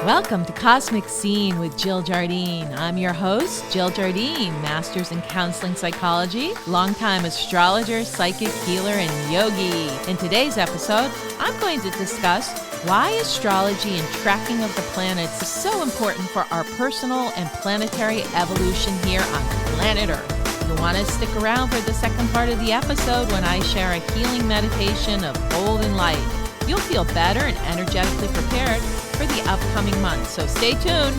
Welcome to Cosmic Scene with Jill Jardine. I'm your host, Jill Jardine, Masters in Counseling Psychology, longtime astrologer, psychic healer, and yogi. In today's episode, I'm going to discuss why astrology and tracking of the planets is so important for our personal and planetary evolution here on planet Earth. You'll want to stick around for the second part of the episode when I share a healing meditation of golden light. You'll feel better and energetically prepared for the upcoming month, so stay tuned.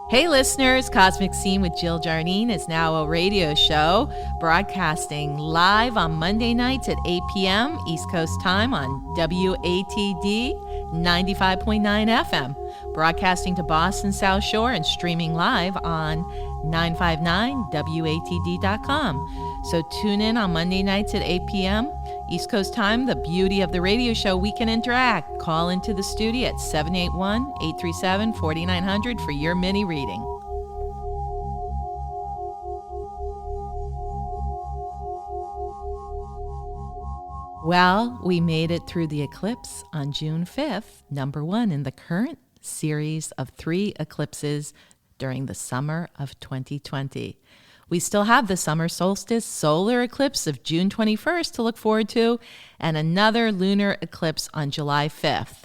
Hey listeners, Cosmic Scene with Jill Jardine is now a radio show broadcasting live on Monday nights at 8 p.m. East Coast time on WATD 95.9 FM, broadcasting to Boston South Shore and streaming live on 959watd.com. So tune in on Monday nights at 8 p.m. East Coast time. The beauty of the radio show, we can interact. Call into the studio at 781-837-4900 for your mini reading. Well, we made it through the eclipse on June 5th, number one in the current series of 3 eclipses during the summer of 2020. We still have the summer solstice solar eclipse of June 21st to look forward to, and another lunar eclipse on July 5th.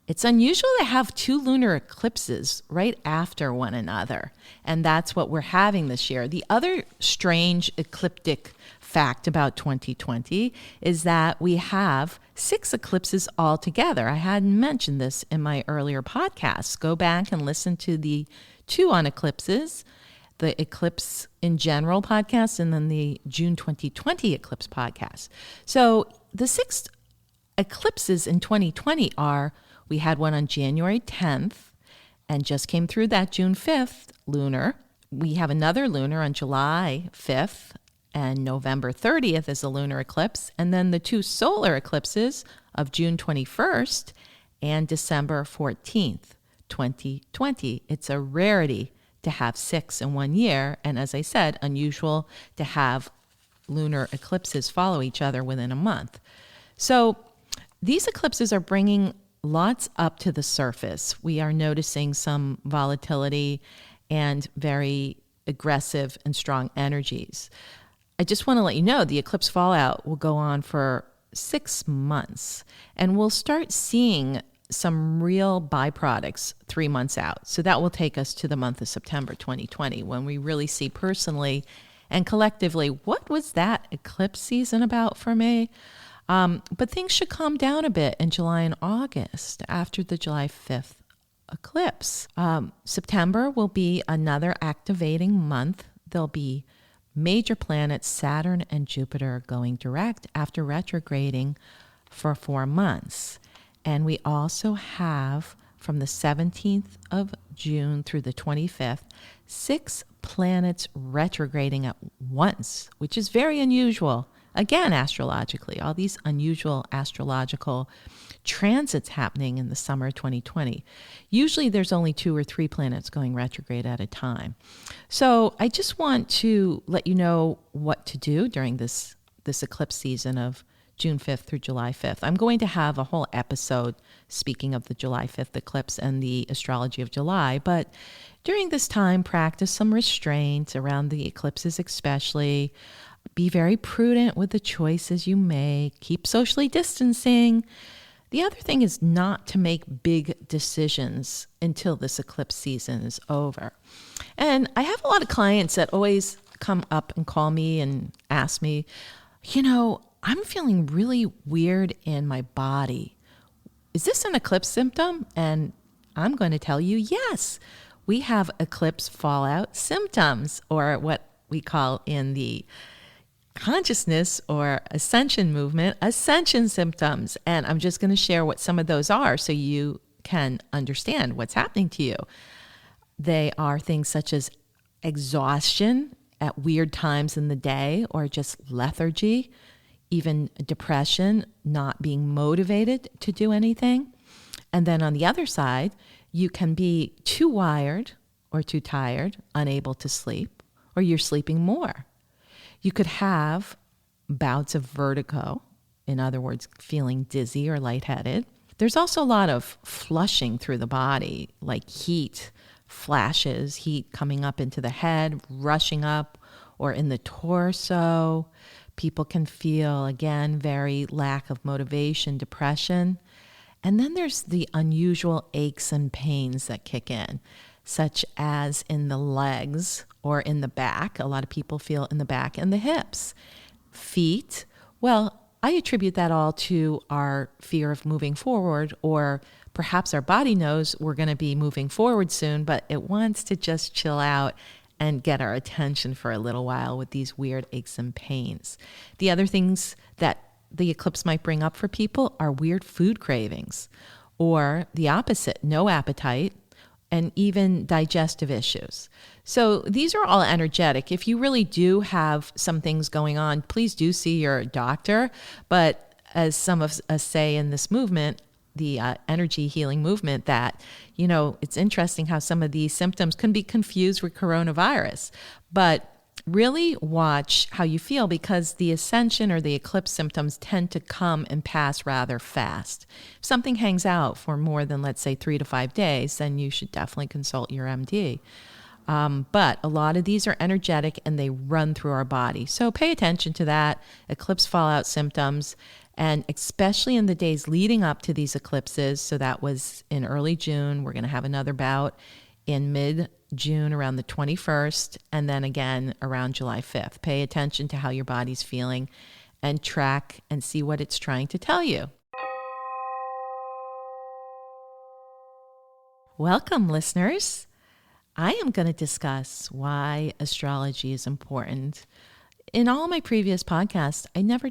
It's unusual to have 2 lunar eclipses right after one another, and that's what we're having this year. The other strange ecliptic fact about 2020 is that we have 6 eclipses altogether. I hadn't mentioned this in my earlier podcasts. Go back and listen to the 2 on eclipses, the Eclipse in General podcast, and then the June 2020 Eclipse podcast. So the 6 eclipses in 2020 are, we had one on January 10th and just came through that June 5th lunar. We have another lunar on July 5th and November 30th is a lunar eclipse. And then the 2 solar eclipses of June 21st and December 14th, 2020. It's a rarity to have 6 in one year. And as I said, unusual to have lunar eclipses follow each other within a month. So these eclipses are bringing lots up to the surface. We are noticing some volatility and very aggressive and strong energies. I just want to let you know the eclipse fallout will go on for 6 months, and we'll start seeing some real byproducts 3 months out. So that will take us to the month of September 2020, when we really see personally and collectively, what was that eclipse season about for me? But things should calm down a bit in July and August after the July 5th eclipse. September will be another activating month. There'll be major planets, Saturn and Jupiter, going direct after retrograding for 4 months. And we also have, from the 17th of June through the 25th, 6 planets retrograding at once, which is very unusual. Again, astrologically, all these unusual astrological transits happening in the summer of 2020. Usually there's only 2 or 3 planets going retrograde at a time. So I just want to let you know what to do during this eclipse season of June 5th through July 5th. I'm going to have a whole episode speaking of the July 5th eclipse and the astrology of July, but during this time, practice some restraint around the eclipses especially. Be very prudent with the choices you make. Keep socially distancing. The other thing is not to make big decisions until this eclipse season is over. And I have a lot of clients that always come up and call me and ask me, I'm feeling really weird in my body. Is this an eclipse symptom? And I'm going to tell you, yes, we have eclipse fallout symptoms, or what we call in the consciousness or ascension movement, ascension symptoms. And I'm just going to share what some of those are so you can understand what's happening to you. They are things such as exhaustion at weird times in the day, or just lethargy, even depression, not being motivated to do anything. And then on the other side, you can be too wired or too tired, unable to sleep, or you're sleeping more. You could have bouts of vertigo, in other words, feeling dizzy or lightheaded. There's also a lot of flushing through the body, like heat flashes, heat coming up into the head, rushing up, or in the torso. People can feel, again, very lack of motivation, depression. And then there's the unusual aches and pains that kick in, such as in the legs or in the back. A lot of people feel in the back and the hips. Feet, well, I attribute that all to our fear of moving forward, or perhaps our body knows we're going to be moving forward soon, but it wants to just chill out and get our attention for a little while with these weird aches and pains. The other things that the eclipse might bring up for people are weird food cravings, or the opposite, no appetite, and even digestive issues. So these are all energetic. If you really do have some things going on, please do see your doctor. But as some of us say in this movement, the energy healing movement, that, it's interesting how some of these symptoms can be confused with coronavirus. But really watch how you feel, because the ascension or the eclipse symptoms tend to come and pass rather fast. If something hangs out for more than, let's say, 3 to 5 days, then you should definitely consult your MD. But a lot of these are energetic and they run through our body. So pay attention to that, eclipse fallout symptoms, and especially in the days leading up to these eclipses. So that was in early June. We're going to have another bout in mid-June around the 21st, and then again around July 5th. Pay attention to how your body's feeling and track and see what it's trying to tell you. Welcome, listeners. I am going to discuss why astrology is important. In all my previous podcasts, I never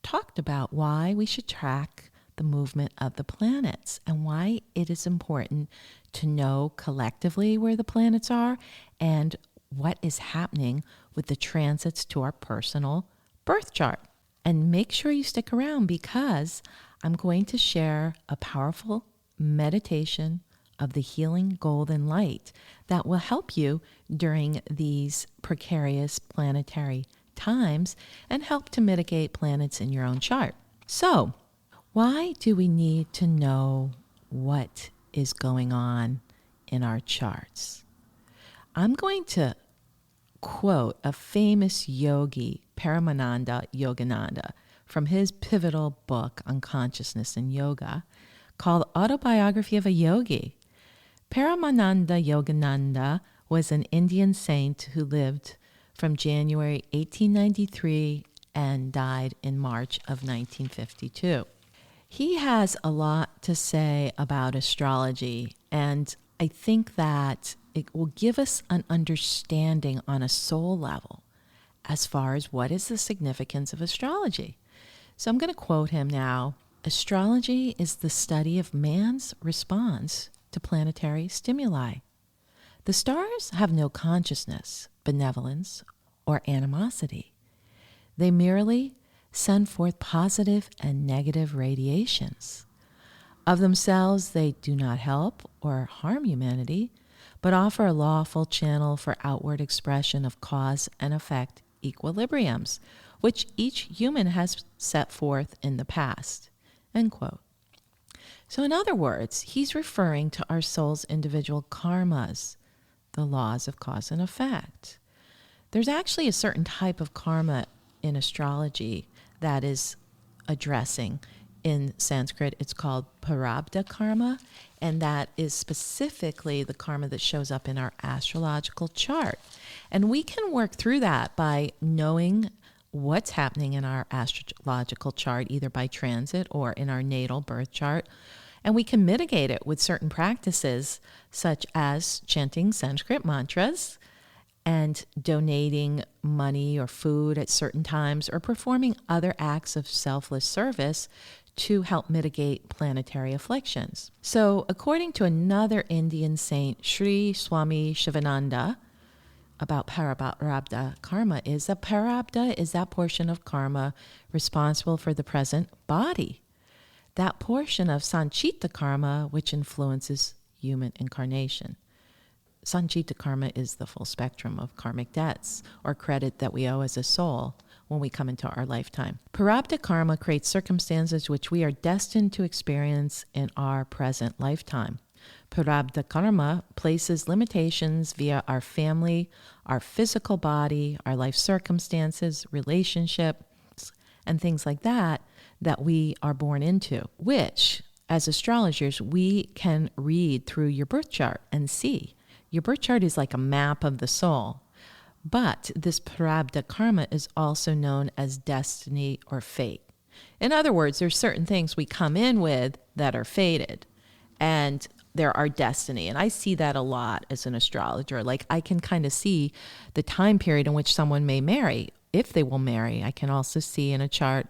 talked about why we should track the movement of the planets and why it is important to know collectively where the planets are and what is happening with the transits to our personal birth chart. And make sure you stick around, because I'm going to share a powerful meditation of the healing golden light that will help you during these precarious planetary times and help to mitigate planets in your own chart. So, why do we need to know what is going on in our charts? I'm going to quote a famous yogi, Paramahamsa Yogananda, from his pivotal book on consciousness and yoga called Autobiography of a Yogi. Paramahamsa Yogananda was an Indian saint who lived from January 1893 and died in March of 1952. He has a lot to say about astrology, and I think that it will give us an understanding on a soul level as far as what is the significance of astrology. So I'm going to quote him now. Astrology is the study of man's response to planetary stimuli. The stars have no consciousness, benevolence, or animosity. They merely send forth positive and negative radiations. Of themselves, they do not help or harm humanity, but offer a lawful channel for outward expression of cause and effect equilibriums, which each human has set forth in the past. End quote. So in other words, he's referring to our soul's individual karmas, the laws of cause and effect. There's actually a certain type of karma in astrology that is addressing. In Sanskrit, it's called Prarabda Karma, and that is specifically the karma that shows up in our astrological chart. And we can work through that by knowing what's happening in our astrological chart, either by transit or in our natal birth chart. And we can mitigate it with certain practices, such as chanting Sanskrit mantras and donating money or food at certain times, or performing other acts of selfless service to help mitigate planetary afflictions. So according to another Indian saint, Sri Swami Shivananda, about Prarabda Karma is that Prarabda is that portion of karma responsible for the present body, that portion of Sanchita Karma which influences human incarnation. Sanchita karma is the full spectrum of karmic debts or credit that we owe as a soul when we come into our lifetime. Prarabda Karma creates circumstances which we are destined to experience in our present lifetime. Prarabda Karma places limitations via our family, our physical body, our life circumstances, relationships, and things like that we are born into, which, as astrologers, we can read through your birth chart and see. Your birth chart is like a map of the soul. But this Prarabda Karma is also known as destiny or fate. In other words, there's certain things we come in with that are fated, and they're our destiny. And I see that a lot as an astrologer. Like, I can kind of see the time period in which someone may marry, if they will marry. I can also see in a chart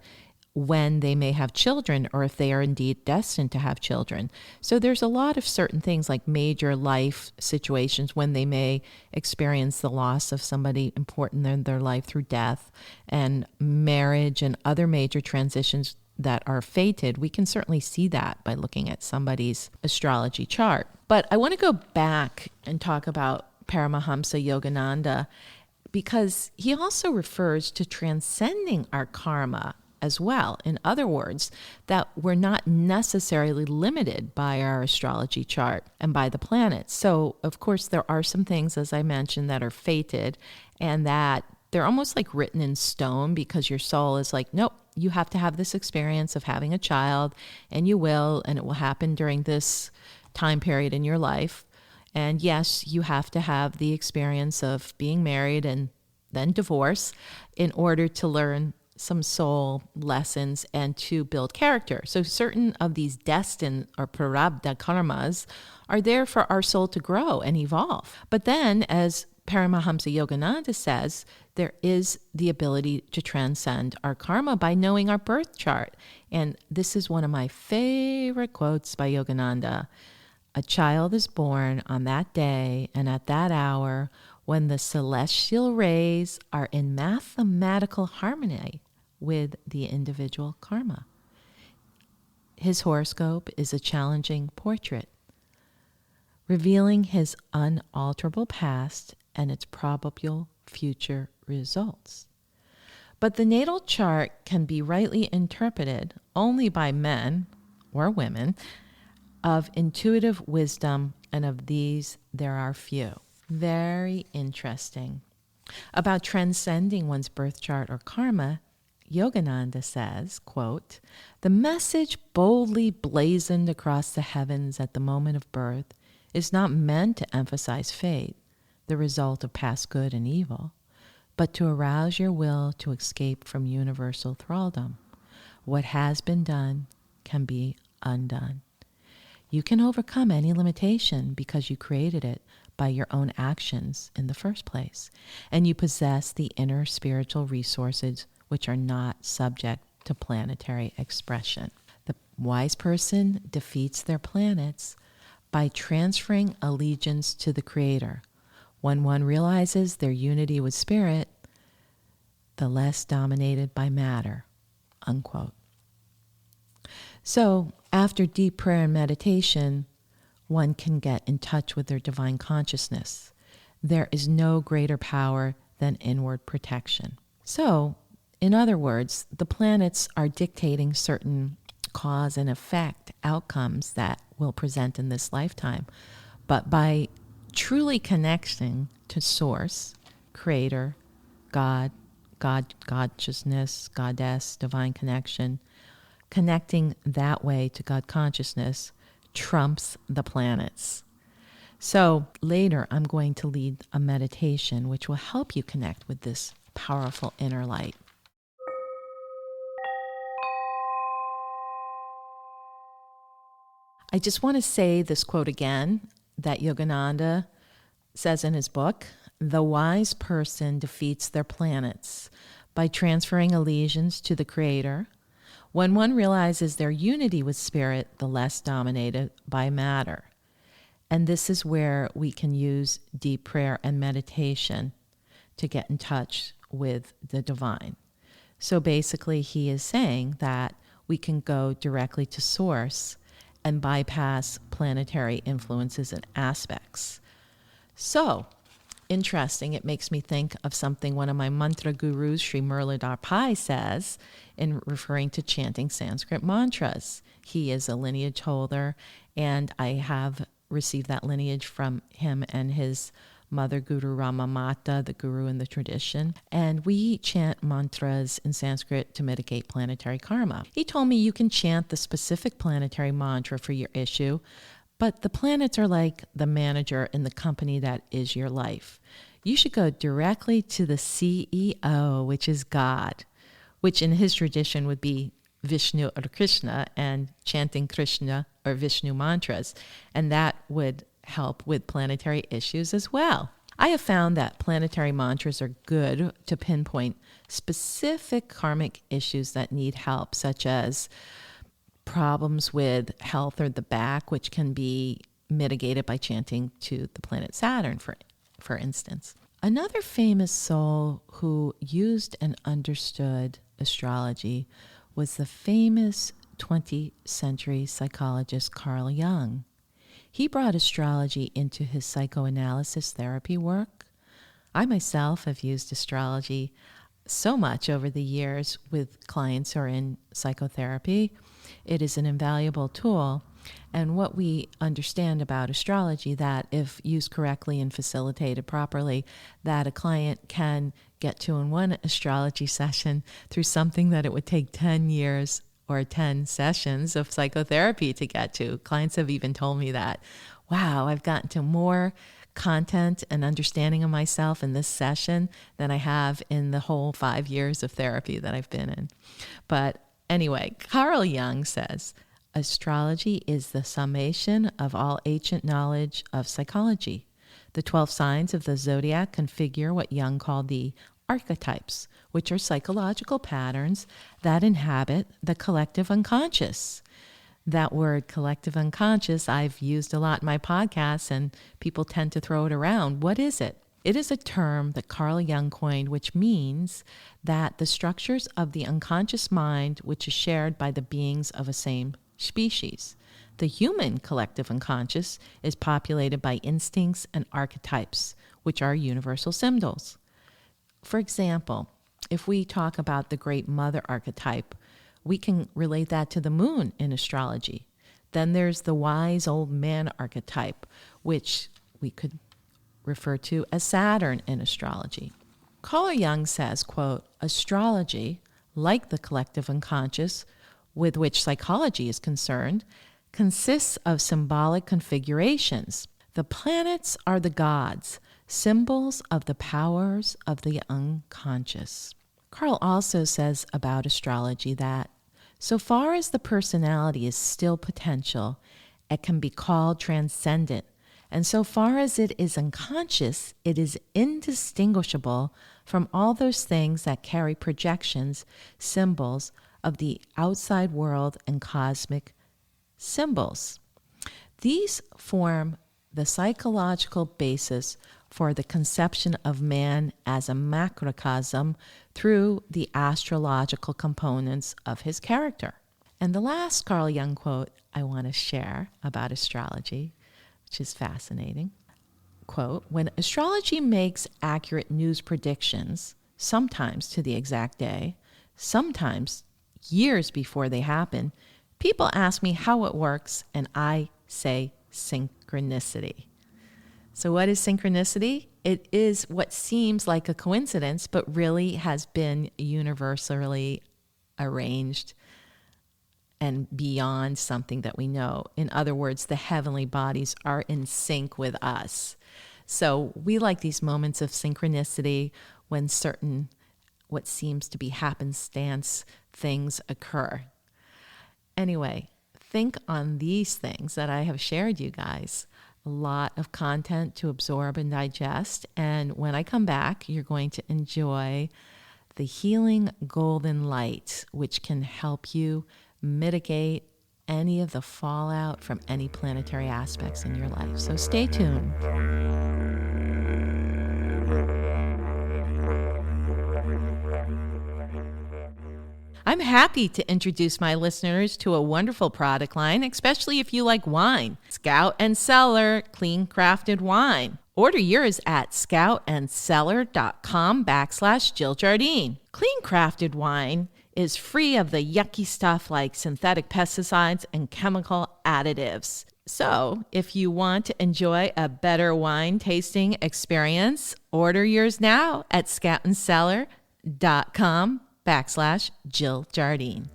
when they may have children, or if they are indeed destined to have children. So there's a lot of certain things like major life situations when they may experience the loss of somebody important in their life through death, and marriage and other major transitions that are fated. We can certainly see that by looking at somebody's astrology chart. But I want to go back and talk about Paramahamsa Yogananda, because he also refers to transcending our karma as well. In other words, that we're not necessarily limited by our astrology chart and by the planets. So, of course, there are some things, as I mentioned, that are fated, and that they're almost like written in stone, because your soul is like, nope, you have to have this experience of having a child, and you will, and it will happen during this time period in your life. And yes, you have to have the experience of being married and then divorce in order to learn some soul lessons and to build character. So certain of these destined or Prarabda karmas are there for our soul to grow and evolve. But then, as Paramahamsa Yogananda says, there is the ability to transcend our karma by knowing our birth chart. And this is one of my favorite quotes by Yogananda. A child is born on that day and at that hour when the celestial rays are in mathematical harmony with the individual karma. His horoscope is a challenging portrait, revealing his unalterable past and its probable future results. But the natal chart can be rightly interpreted only by men or women of intuitive wisdom, and of these there are few. Very interesting. About transcending one's birth chart or karma, Yogananda says, quote, "The message boldly blazoned across the heavens at the moment of birth is not meant to emphasize fate, the result of past good and evil, but to arouse your will to escape from universal thraldom. What has been done can be undone. You can overcome any limitation because you created it by your own actions in the first place, and you possess the inner spiritual resources which are not subject to planetary expression. The wise person defeats their planets by transferring allegiance to the Creator. When one realizes their unity with Spirit, the less dominated by matter," unquote. So, after deep prayer and meditation, one can get in touch with their divine consciousness. There is no greater power than inward protection. So, in other words, the planets are dictating certain cause and effect outcomes that will present in this lifetime. But by truly connecting to Source, Creator, God, consciousness, Goddess, divine connection, connecting that way to God consciousness trumps the planets. So later I'm going to lead a meditation which will help you connect with this powerful inner light. I just want to say this quote again that Yogananda says in his book: "The wise person defeats their planets by transferring allegiance to the Creator. When one realizes their unity with Spirit, the less dominated by matter." And this is where we can use deep prayer and meditation to get in touch with the divine. So basically, he is saying that we can go directly to Source and bypass planetary influences and aspects So, interesting. It makes me think of something one of my mantra gurus, Sri Murlidhar Pai, says in referring to chanting Sanskrit mantras. He is a lineage holder, and I have received that lineage from him and his mother, Guru Rama Mata, the guru in the tradition. And we chant mantras in Sanskrit to mitigate planetary karma. He told me you can chant the specific planetary mantra for your issue, but the planets are like the manager in the company that is your life. You should go directly to the CEO, which is God, which in his tradition would be Vishnu or Krishna, and chanting Krishna or Vishnu mantras. And that would help with planetary issues as well. I have found that planetary mantras are good to pinpoint specific karmic issues that need help, such as problems with health or the back, which can be mitigated by chanting to the planet Saturn, for instance. Another famous soul who used and understood astrology was the famous 20th century psychologist Carl Jung. He brought astrology into his psychoanalysis therapy work. I myself have used astrology so much over the years with clients who are in psychotherapy. It is an invaluable tool. And what we understand about astrology, that if used correctly and facilitated properly, that a client can get to in one astrology session through something that it would take 10 years or 10 sessions of psychotherapy to get to. Clients have even told me that, wow, I've gotten to more content and understanding of myself in this session than I have in the whole 5 years of therapy that I've been in. But anyway, Carl Jung says, astrology is the summation of all ancient knowledge of psychology. The 12 signs of the zodiac configure what Jung called the archetypes, which are psychological patterns that inhabit the collective unconscious. That word collective unconscious I've used a lot in my podcasts, and people tend to throw it around. What is it? It is a term that Carl Jung coined, which means that the structures of the unconscious mind, which is shared by the beings of a same species. The human collective unconscious is populated by instincts and archetypes, which are universal symbols. For example, if we talk about the Great Mother archetype, we can relate that to the moon in astrology. Then there's the wise old man archetype, which we could refer to as Saturn in astrology. Carl Jung says, quote, astrology, like the collective unconscious with which psychology is concerned, consists of symbolic configurations. The planets are the gods, symbols of the powers of the unconscious. Carl also says about astrology that so far as the personality is still potential, it can be called transcendent. And so far as it is unconscious, it is indistinguishable from all those things that carry projections, symbols of the outside world and cosmic symbols. These form the psychological basis for the conception of man as a macrocosm through the astrological components of his character. And the last Carl Jung quote I want to share about astrology, which is fascinating. Quote, when astrology makes accurate news predictions, sometimes to the exact day, sometimes years before they happen, people ask me how it works, and I say synchronicity. So what is synchronicity? It is what seems like a coincidence, but really has been universally arranged and beyond something that we know. In other words, the heavenly bodies are in sync with us. So we like these moments of synchronicity when certain, what seems to be happenstance things occur. Anyway, think on these things that I have shared, you guys. A lot of content to absorb and digest. And when I come back, you're going to enjoy the healing golden light, which can help you mitigate any of the fallout from any planetary aspects in your life. So stay tuned. I'm happy to introduce my listeners to a wonderful product line, especially if you like wine. Scout and Cellar Clean Crafted Wine. Order yours at scoutandcellar.com/Jill Jardine. Clean crafted wine is free of the yucky stuff like synthetic pesticides and chemical additives. So, if you want to enjoy a better wine tasting experience, order yours now at scoutandcellar.com/Jill Jardine.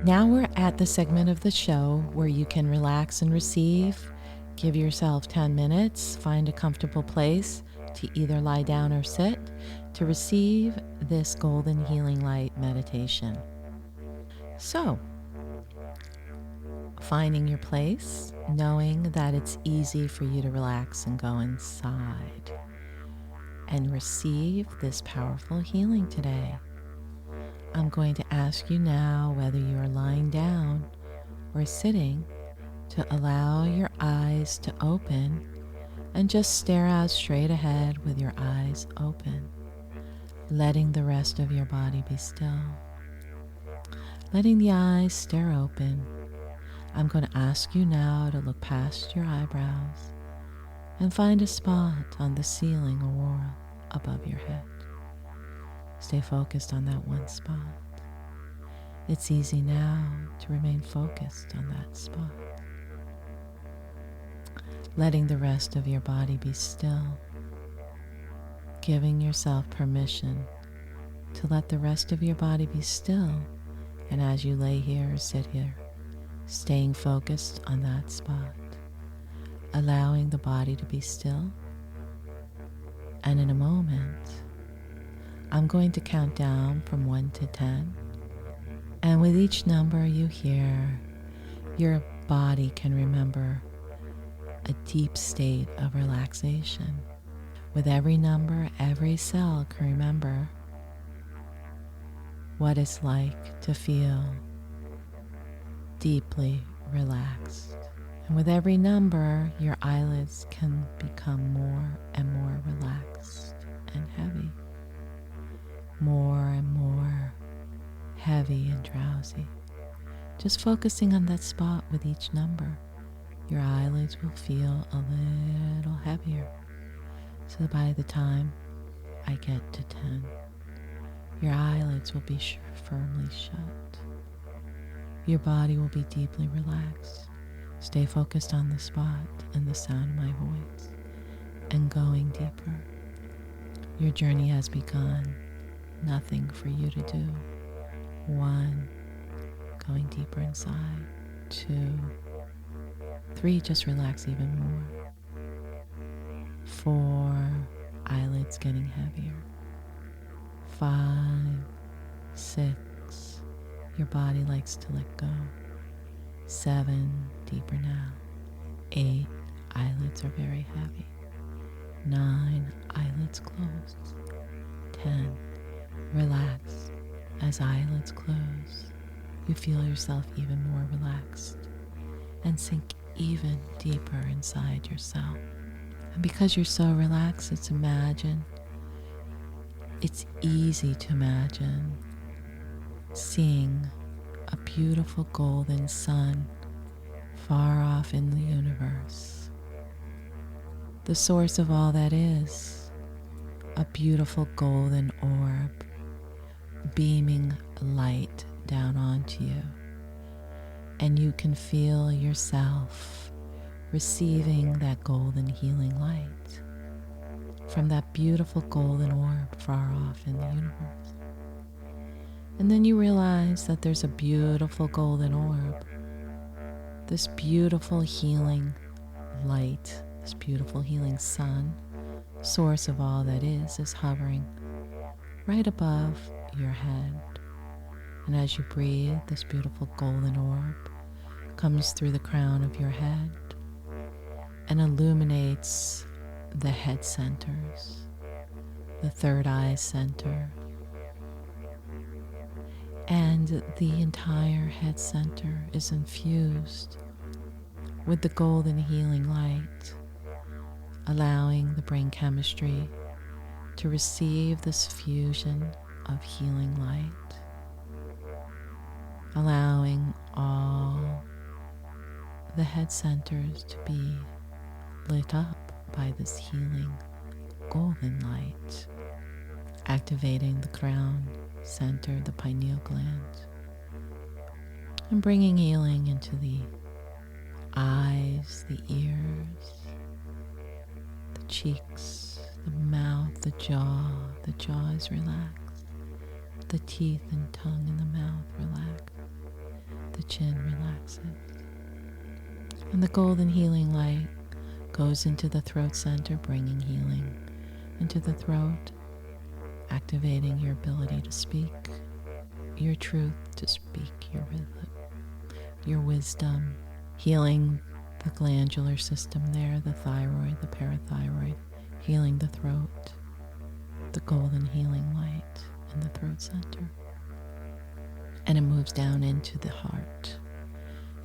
Now we're at the segment of the show where you can relax and receive. Give yourself 10 minutes, find a comfortable place to either lie down or sit to receive this golden healing light meditation. So, finding your place, knowing that it's easy for you to relax and go inside and receive this powerful healing today. I'm going to ask you now, whether you are lying down or sitting, to allow your eyes to open and just stare out straight ahead with your eyes open, letting the rest of your body be still. Letting the eyes stare open, I'm going to ask you now to look past your eyebrows and find a spot on the ceiling or wall above your head. Stay focused on that one spot. It's easy now to remain focused on that spot. Letting the rest of your body be still. Giving yourself permission to let the rest of your body be still. And as you lay here or sit here, staying focused on that spot. Allowing the body to be still. And in a moment, I'm going to count down from 1 to 10. And with each number you hear, your body can remember a deep state of relaxation. With every number, every cell can remember what it's like to feel deeply relaxed. And with every number, your eyelids can become more and more relaxed and heavy. More and more heavy and drowsy. Just focusing on that spot with each number, your eyelids will feel a little heavier. So by the time I get to 10, your eyelids will be firmly shut. Your body will be deeply relaxed. Stay focused on the spot and the sound of my voice and going deeper. Your journey has begun. Nothing for you to do. 1, going deeper inside. 2, 3, just relax even more. 4, eyelids getting heavier. 5, 6, your body likes to let go. 7, deeper now. 8, eyelids are very heavy. 9, eyelids closed. 10, relax. As eyelids close, you feel yourself even more relaxed and sink even deeper inside yourself. And because you're so relaxed, it's easy to imagine seeing a beautiful golden sun far off in the universe. The source of all that is a beautiful golden orb beaming light down onto you, and you can feel yourself receiving that golden healing light from that beautiful golden orb far off in the universe. And then you realize that there's a beautiful golden orb, this beautiful healing light, this beautiful healing sun, source of all that is hovering right above your head. And as you breathe, this beautiful golden orb comes through the crown of your head and illuminates the head centers, the third eye center, and the entire head center is infused with the golden healing light, allowing the brain chemistry to receive this fusion of healing light. allowing all the head centers to be lit up by this healing golden light, activating the crown center, the pineal gland, and bringing healing into the eyes, the ears, the cheeks, the mouth, the jaw. The jaw is relaxed. The teeth and tongue in the mouth relax. The chin relaxes. And the golden healing light goes into the throat center, bringing healing into the throat, activating your ability to speak your truth, to speak your wisdom, healing the glandular system there, the thyroid, the parathyroid, healing the throat, the golden healing light in the throat center. And it moves down into the heart.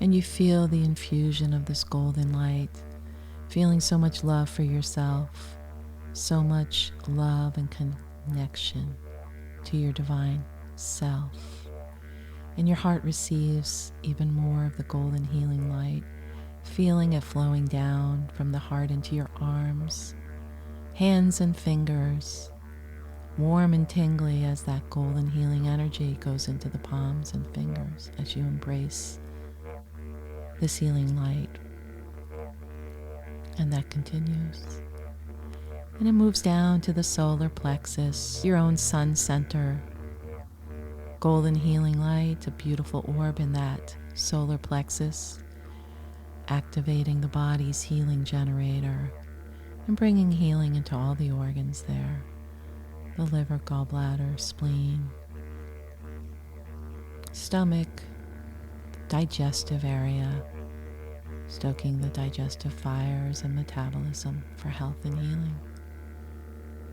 And you feel the infusion of this golden light, feeling so much love for yourself, so much love and connection to your divine self. And your heart receives even more of the golden healing light, feeling it flowing down from the heart into your arms, hands and fingers, warm and tingly as that golden healing energy goes into the palms and fingers as you embrace this healing light. And that continues. And it moves down to the solar plexus, your own sun center. Golden healing light, a beautiful orb in that solar plexus, activating the body's healing generator and bringing healing into all the organs there. The liver, gallbladder, spleen, stomach, digestive area, stoking the digestive fires and metabolism for health and healing.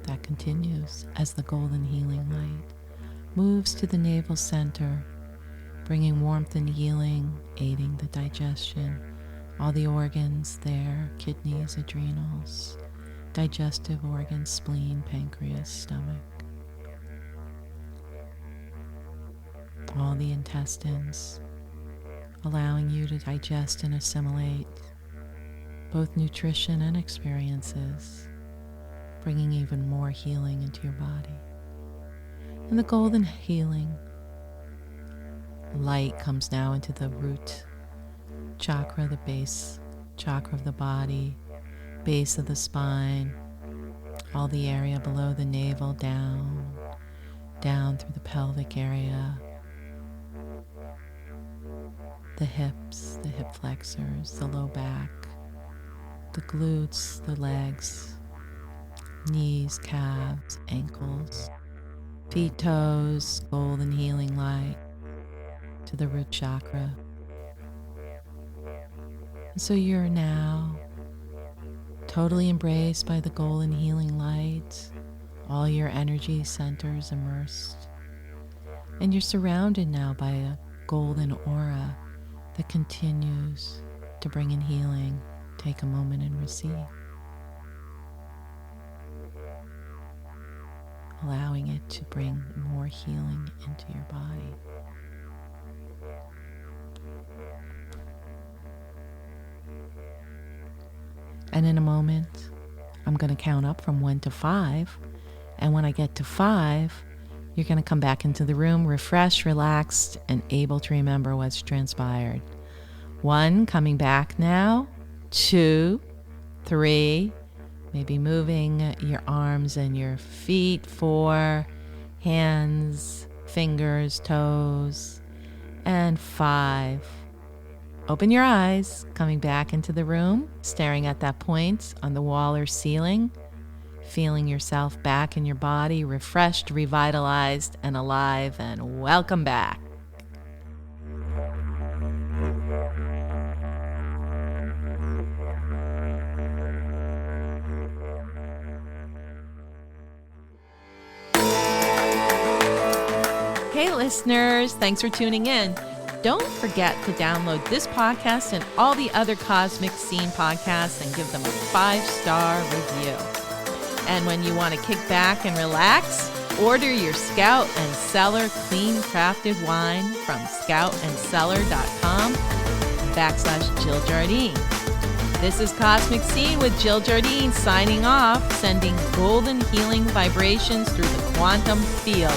That continues as the golden healing light moves to the navel center, bringing warmth and healing, aiding the digestion, all the organs there, kidneys, adrenals, digestive organs, spleen, pancreas, stomach, all the intestines, allowing you to digest and assimilate both nutrition and experiences, bringing even more healing into your body. And the golden healing light comes now into the root chakra, the base chakra of the body, base of the spine, all the area below the navel, down through the pelvic area, the hips, the hip flexors, the low back, the glutes, the legs, knees, calves, ankles, feet, toes, golden healing light to the root chakra. And so you're now totally embraced by the golden healing light, all your energy centers immersed. And you're surrounded now by a golden aura that continues to bring in healing. Take a moment and receive. Allowing it to bring more healing into your body. And in a moment, I'm going to count up from 1 to 5. And when I get to 5, you're going to come back into the room, refreshed, relaxed, and able to remember what's transpired. 1, coming back now. 2, 3, maybe moving your arms and your feet. 4, hands, fingers, toes. And 5, open your eyes, coming back into the room, staring at that point on the wall or ceiling, feeling yourself back in your body, refreshed, revitalized, and alive, and welcome back. Hey listeners, thanks for tuning in. Don't forget to download this podcast and all the other Cosmic Scene podcasts and give them a 5-star review. And when you want to kick back and relax, Order your Scout and Cellar clean crafted wine from scoutandcellar.com/Jill Jardine. This is Cosmic Scene with Jill Jardine signing off, sending golden healing vibrations through the quantum field.